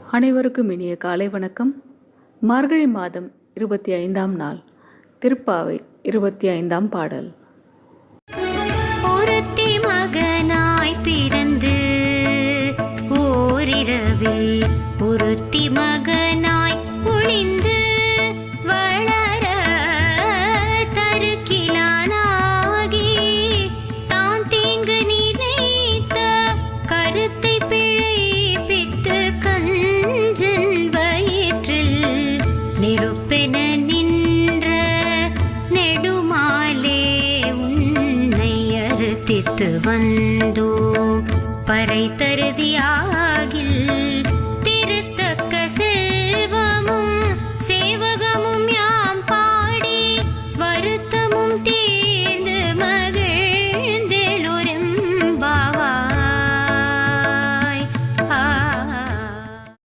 அனைவருக்கும் இனிய காலை வணக்கம். மார்கழி மாதம் 25ஆம் நாள், திருப்பாவை 25ஆம் பாடல். ஒருத்தி மகனாய் பிறந்து ஓரிரவில் ஒருத்தி மகனாய் ஒளிந்து வளர தருக்கிலானாகி தான் தீங்கு நினைத்த கருத்தை பிழைப்பித்து கஞ்சன் வயிற்றில் நெருப்பென நின்ற நெடுமாலே உன்னை அறுத்தித்து வந்த